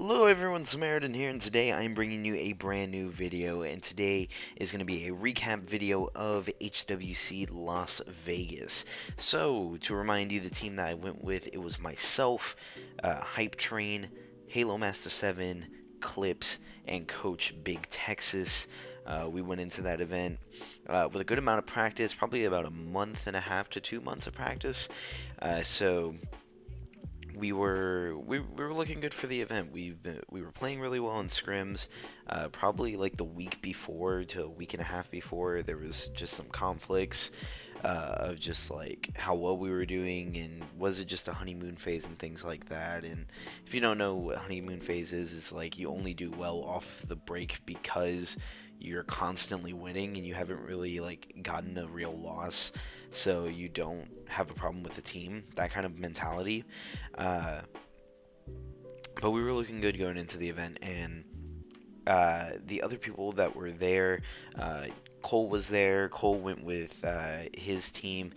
Hello everyone, Samaritxn here, and today I'm bringing you a brand new video, and today is going to be a recap video of HWC Las Vegas. So, to remind you, the team that I went with, it was myself, Hype Train, Halo Master 7, Clips, and Coach Big Texas. We went into that event with a good amount of practice, probably about a month and a half to 2 months of practice. So we were looking good for the event. We were playing really well in scrims. Probably like the week before to a week and a half before, there was just some conflicts of just like how well we were doing, and was it just a honeymoon phase and things like that. And if you don't know what honeymoon phase is, it's like you only do well off the break because you're constantly winning and you haven't really like gotten a real loss, so you don't have a problem with the team, that kind of mentality. uh, but we were looking good going into the event, and the other people that were there, Cole was there. Cole went with his team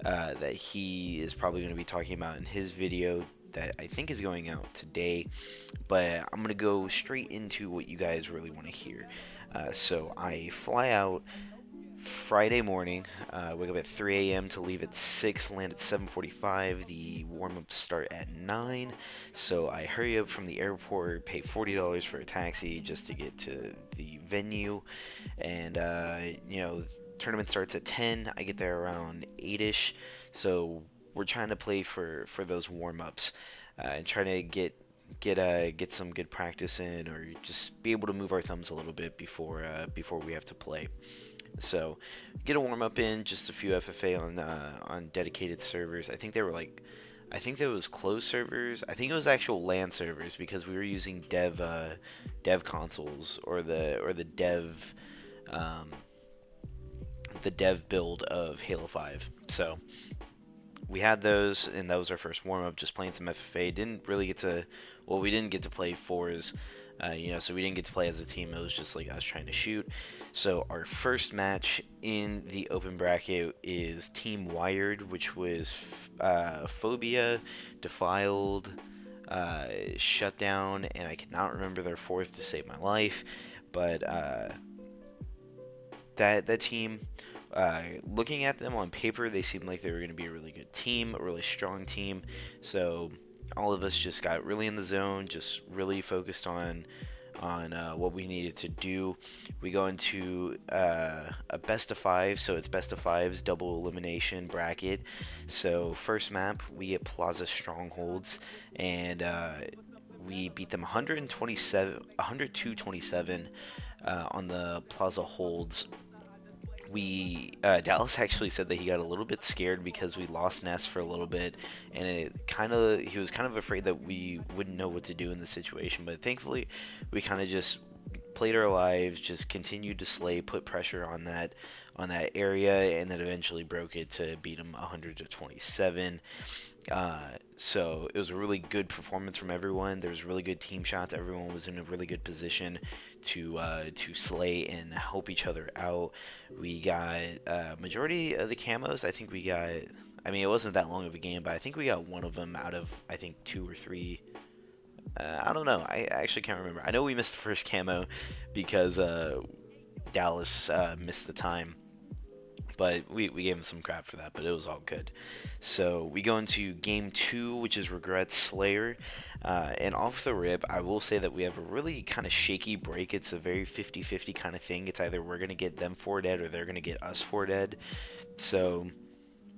that he is probably going to be talking about in his video that I think is going out today. But I'm going to go straight into what you guys really want to hear. So I fly out Friday morning, wake up at 3 a.m. to leave at 6, land at 7:45. The warm-ups start at 9, so I hurry up from the airport, pay $40 for a taxi just to get to the venue, and tournament starts at 10. I get there around 8ish, so we're trying to play for those warm-ups and trying to get some good practice in, or just be able to move our thumbs a little bit before we have to play. So get a warm up in, just a few FFA on dedicated servers. I think there was closed servers. I think it was actual LAN servers because we were using dev consoles, or um, the dev build of Halo 5. So we had those, and that was our first warm up, just playing some FFA. We didn't get to play fours, so we didn't get to play as a team. It was just like us trying to shoot. So our first match in the open bracket is Team Wired, which was Phobia, Defiled, Shutdown, and I cannot remember their fourth to save my life. But that team, looking at them on paper, they seemed like they were going to be a really good team, a really strong team. So all of us just got really in the zone, just really focused on what we needed to do. We go into a best of five, so it's best of fives, double elimination bracket. So first map, we get Plaza Strongholds, and we beat them 102-27 on the Plaza Holds. Dallas actually said that he got a little bit scared because we lost Ness for a little bit, and he was kind of afraid that we wouldn't know what to do in the situation. But thankfully, we kind of just played our lives, just continued to slay, put pressure on that area, and then eventually broke it to beat him 100-27. So it was a really good performance from everyone. There was really good team shots. Everyone was in a really good position to slay and help each other out. We got majority of the camos. I think we got. I mean, it wasn't that long of a game, but I think we got one of them out of, I think, two or three. I don't know. I actually can't remember. I know we missed the first camo because Dallas missed the time. But we gave him some crap for that, but it was all good. So we go into game 2, which is Regret Slayer. And off the rip, I will say that we have a really kind of shaky break. It's a very 50-50 kind of thing. It's either we're going to get them 4 dead or they're going to get us 4 dead. So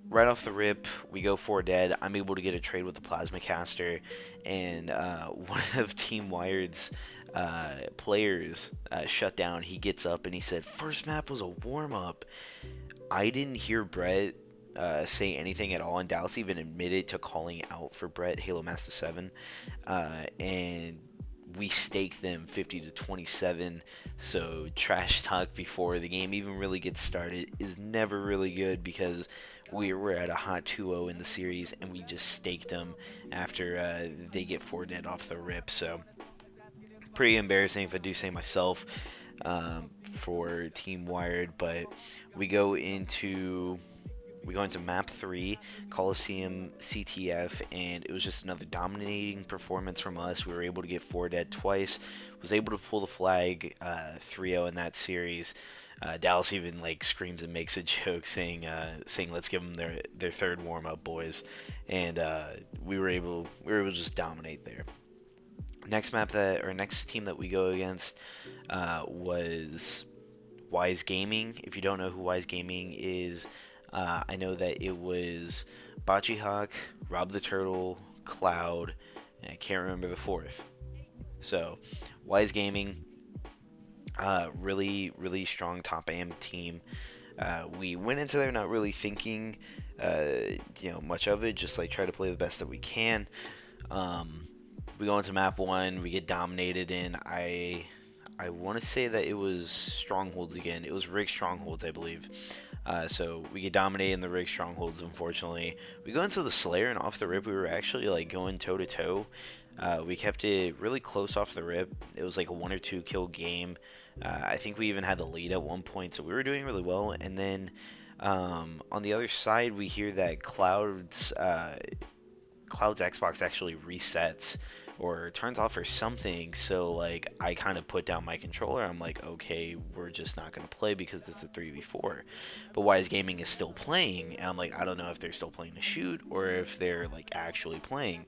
right off the rip, we go 4 dead. I'm able to get a trade with the Plasma Caster, and one of Team Wired's players shut down. He gets up and he said, "First map was a warm-up." I didn't hear Brett say anything at all, and Dallas even admitted to calling out for Brett, Halo Master 7, and we staked them 50-27. So trash talk before the game even really gets started is never really good, because we were at a hot 2-0 in the series, and we just staked them after they get 4 dead off the rip. So pretty embarrassing, if I do say myself, for Team Wired. But we go into We go into map 3, Coliseum CTF, and it was just another dominating performance from us. We were able to get 4 dead twice, was able to pull the flag 3-0 in that series. Dallas even like screams and makes a joke saying let's give them their third warm up, boys, and we were able to just dominate there. Next team that we go against was Wise Gaming. If you don't know who Wise Gaming is, I know that it was Bocce Hawk, Rob the Turtle, Cloud, and I can't remember the fourth. So, Wise Gaming, really strong top AM team. We went into there not really thinking, much of it. Just like try to play the best that we can. We go into map 1, we get dominated in. I want to say that it was Strongholds again. It was Rig Strongholds, I believe. So we get dominated in the Rig Strongholds, unfortunately. We go into the Slayer, and off the rip, we were actually like going toe to toe. We kept it really close off the rip. It was like a 1 or 2 kill game. I think we even had the lead at one point, so we were doing really well. And then on the other side, we hear that Cloud's Xbox actually resets or turns off or something. So like I kind of put down my controller. I'm like, okay, we're just not gonna play because it's a 3v4. But Wise Gaming is still playing, and I'm like, I don't know if they're still playing to shoot or if they're like actually playing.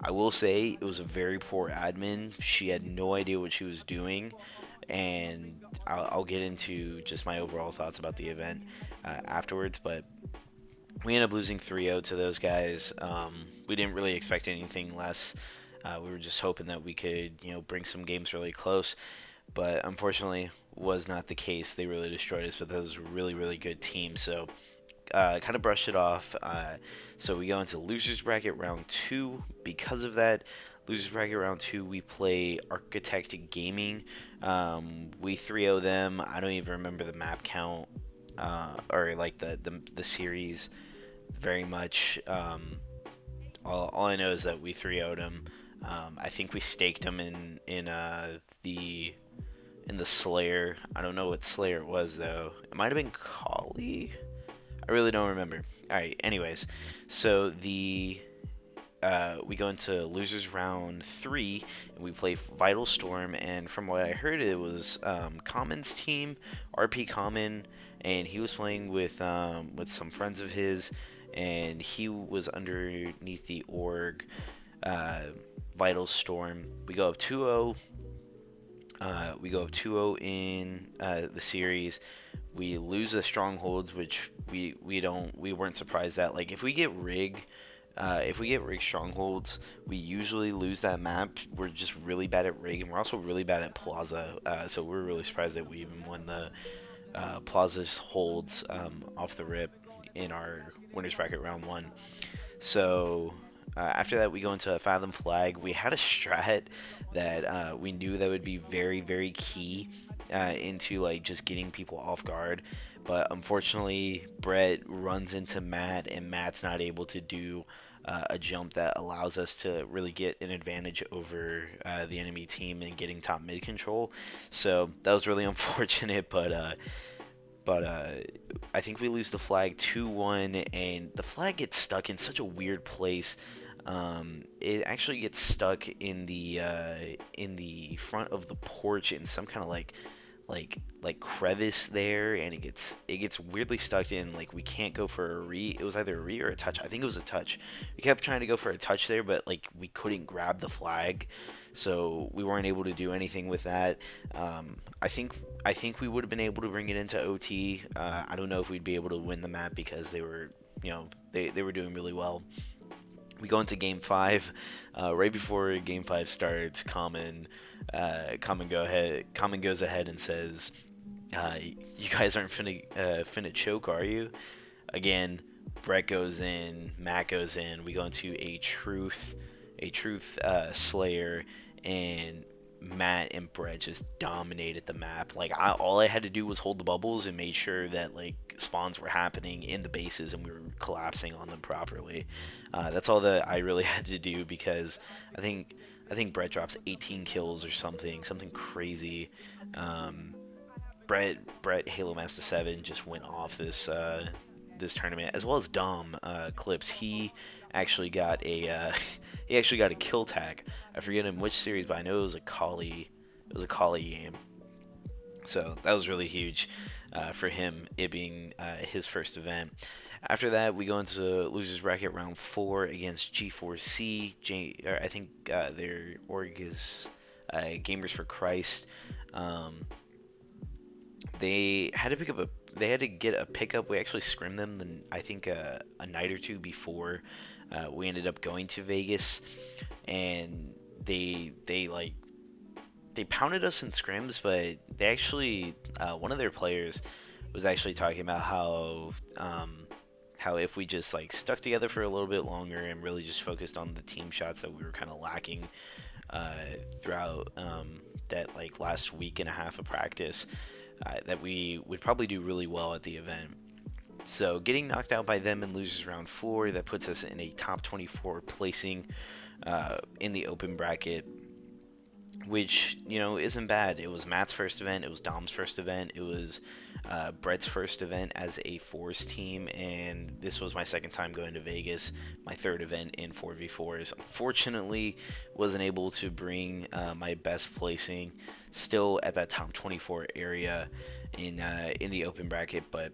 I will say it was a very poor admin. She had no idea what she was doing, and I'll get into just my overall thoughts about the event afterwards. But we ended up losing 3-0 to those guys. We didn't really expect anything less. We were just hoping that we could, bring some games really close. But unfortunately, was not the case. They really destroyed us, but that was a really good team. So kind of brushed it off. So we go into losers bracket round 2. Because of that, losers bracket round 2, we play Architect Gaming. We 3-0 them. I don't even remember the map count or like the series very much. All I know is that we 3-0'd them. I think we staked them in the Slayer. I don't know what Slayer it was though. It might have been Collie. I really don't remember. All right. Anyways, so we go into losers round 3 and we play Vital Storm. And from what I heard, it was Common's team, RP Common, and he was playing with some friends of his, and he was underneath the org Vital Storm. We go up 2-0. In the series. We lose the Strongholds, which we weren't surprised at. Like if we get rig Strongholds, we usually lose that map. We're just really bad at rig, and we're also really bad at Plaza. So we're really surprised that we even won the Plaza's holds off the rip in our winners bracket round 1. So after that, we go into Fathom Flag. We had a strat that we knew that would be very key into like just getting people off guard, but unfortunately Brett runs into Matt, and Matt's not able to do a jump that allows us to really get an advantage over the enemy team and getting top mid control. So that was really unfortunate, but I think we lose the flag 2-1, and the flag gets stuck in such a weird place. It actually gets stuck in the front of the porch in some kind of like crevice there, and it gets weirdly stuck in. Like we can't go for a re. It was either a re or a touch. I think it was a touch. We kept trying to go for a touch there, but like we couldn't grab the flag, so we weren't able to do anything with that. I think we would have been able to bring it into OT. I don't know if we'd be able to win the map because they were they were doing really well. We go into game 5. Right before game 5 starts, Common goes ahead and says, "You guys aren't finna choke, are you?" Again, Brett goes in, Matt goes in. We go into a truth Slayer, and Matt and Brett just dominated the map. Like all I had to do was hold the bubbles and made sure that like spawns were happening in the bases and we were collapsing on them properly. That's all that I really had to do, because I think Brett drops 18 kills or something crazy. Brett Halo Master 7 just went off this this tournament, as well as Dom Clips. He actually got a he actually got a kill tag. I forget in which series, but I know it was a Collie. It was a Collie game. So that was really huge for him, it being his first event. After that, we go into losers bracket round 4 against G4C. I think their org is Gamers for Christ. Um, they had to pick up a they had to get a pickup. We actually scrimmed them I think a night or two before we ended up going to Vegas, and they pounded us in scrims, but they actually one of their players was actually talking about how if we just like stuck together for a little bit longer and really just focused on the team shots that we were kind of lacking throughout that like last week and a half of practice, that we would probably do really well at the event. So getting knocked out by them in losers round 4, that puts us in a top 24 placing in the open bracket, which, you know, isn't bad. It was Matt's first event, it was Dom's first event, it was Brett's first event as a fours team, and this was my second time going to Vegas, my third event in 4v4s. Unfortunately, wasn't able to bring my best placing, still at that top 24 area in the open bracket, but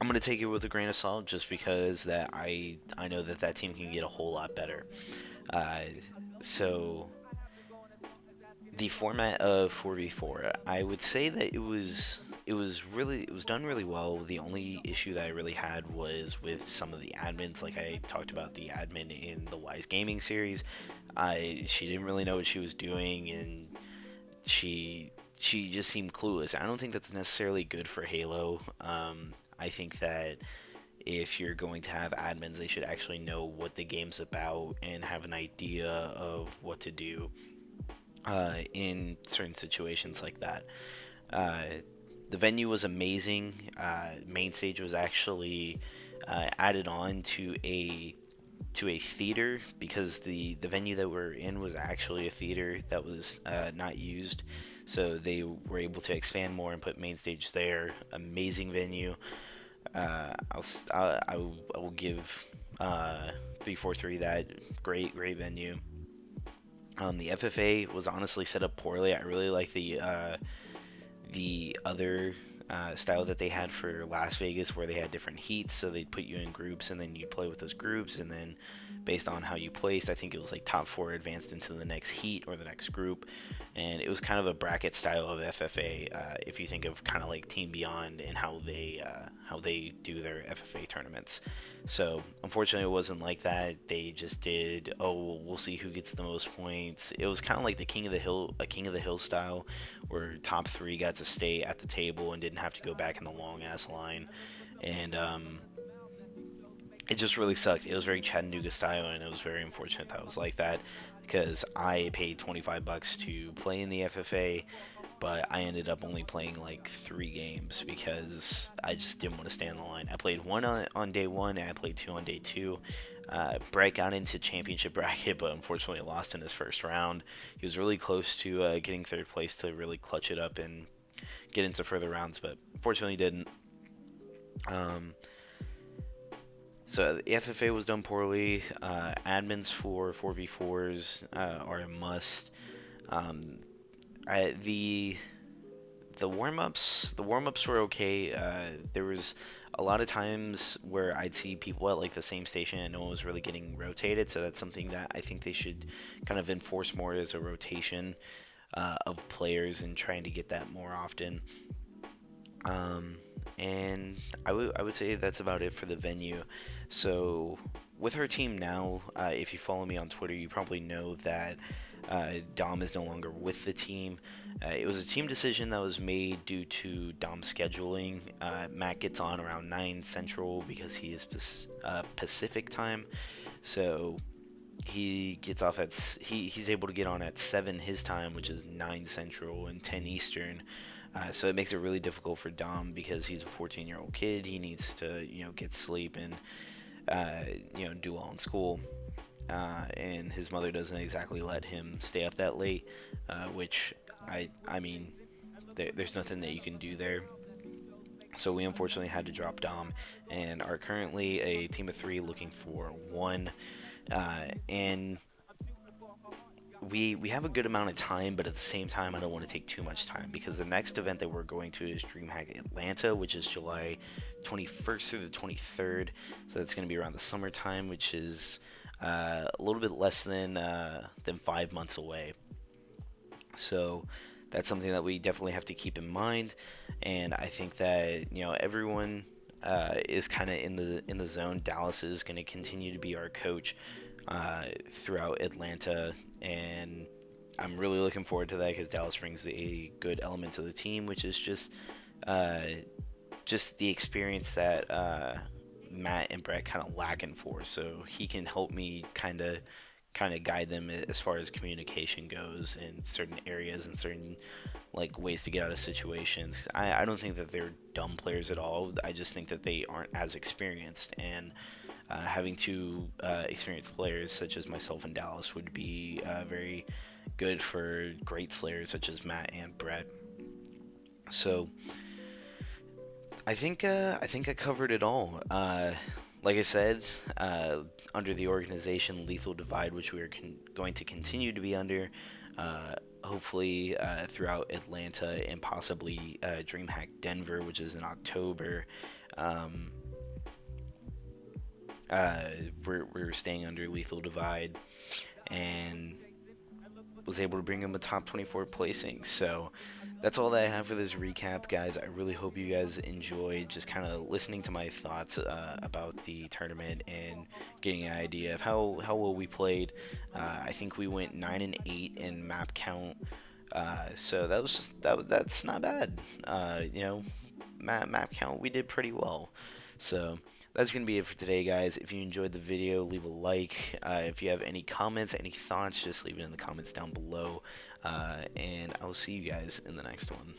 I'm going to take it with a grain of salt just because that I know that team can get a whole lot better. So the format of 4v4, I would say that it was done really well. The only issue that I really had was with some of the admins. Like I talked about the admin in the Wise Gaming series. She didn't really know what she was doing, and she just seemed clueless. I don't think that's necessarily good for Halo. I think that if you're going to have admins, they should actually know what the game's about and have an idea of what to do in certain situations like that. The venue was amazing. Main stage was actually added on to a theater, because the venue that we're in was actually a theater that was not used. So they were able to expand more and put main stage there. Amazing venue. I will give 343 that great venue. The FFA was honestly set up poorly. I really like the other style that they had for Las Vegas, where they had different heats, so they'd put you in groups and then you'd play with those groups, and then based on how you placed, I think it was like top 4 advanced into the next heat or the next group, and it was kind of a bracket style of FFA, if you think of kind of like Team Beyond and how they do their FFA tournaments. So unfortunately, it wasn't like that. They just did, oh, we'll see who gets the most points. It was kind of like the King of the Hill style, where top 3 got to stay at the table and didn't have to go back in the long ass line, and it just really sucked. It was very Chattanooga style, and it was very unfortunate that it was like that, because I paid $25 to play in the FFA, but I ended up only playing like 3 games because I just didn't want to stay on the line. I played 1 on day 1, and I played 2 on day 2. Brett got into championship bracket, but unfortunately lost in his first round. He was really close to getting 3rd place to really clutch it up and get into further rounds, but unfortunately didn't. So the FFA was done poorly. Admins for 4v4s are a must. The warm-ups were okay. There was a lot of times where I'd see people at like the same station and no one was really getting rotated, so that's something that I think they should kind of enforce more, as a rotation of players, and trying to get that more often. And I would say that's about it for the venue. So with our team now, if you follow me on Twitter, you probably know that Dom is no longer with the team. It was a team decision that was made due to Dom's scheduling. Matt gets on around 9 Central because he is Pacific time, so he gets off at he's able to get on at 7 his time, which is 9 Central and 10 Eastern. So it makes it really difficult for Dom, because he's a 14-year-old kid. He needs to, get sleep and do well in school. And his mother doesn't exactly let him stay up that late, which I mean, there's nothing that you can do there. So we unfortunately had to drop Dom and are currently a team of 3 looking for 1. And we have a good amount of time, but at the same time, I don't want to take too much time because the next event that we're going to is DreamHack Atlanta, which is July 21st through the 23rd. So that's going to be around the summertime, which is a little bit less than 5 months away. So that's something that we definitely have to keep in mind, and I think that everyone is kind of in the zone. Dallas is going to continue to be our coach throughout Atlanta, and I'm really looking forward to that because Dallas brings a good element to the team, which is uh, just the experience that Matt and Brett kind of lacking for. So he can help me kind of guide them as far as communication goes in certain areas and certain like ways to get out of situations. I don't think that they're dumb players at all. I just think that they aren't as experienced, and having two experienced players such as myself and Dallas would be very good for great slayers such as Matt and Brett. So I think I covered it all. Like I said, under the organization Lethal Divide, which we are going to continue to be under, hopefully throughout Atlanta and possibly DreamHack Denver, which is in October. Um, we're staying under Lethal Divide, and was able to bring him a top 24 placing. So that's all that I have for this recap, guys. I really hope you guys enjoyed just kind of listening to my thoughts about the tournament and getting an idea of how well we played. I think we went 9-8 in map count, so that's not bad. Map count we did pretty well. So that's going to be it for today, guys. If you enjoyed the video, leave a like. If you have any comments, any thoughts, just leave it in the comments down below. And I will see you guys in the next one.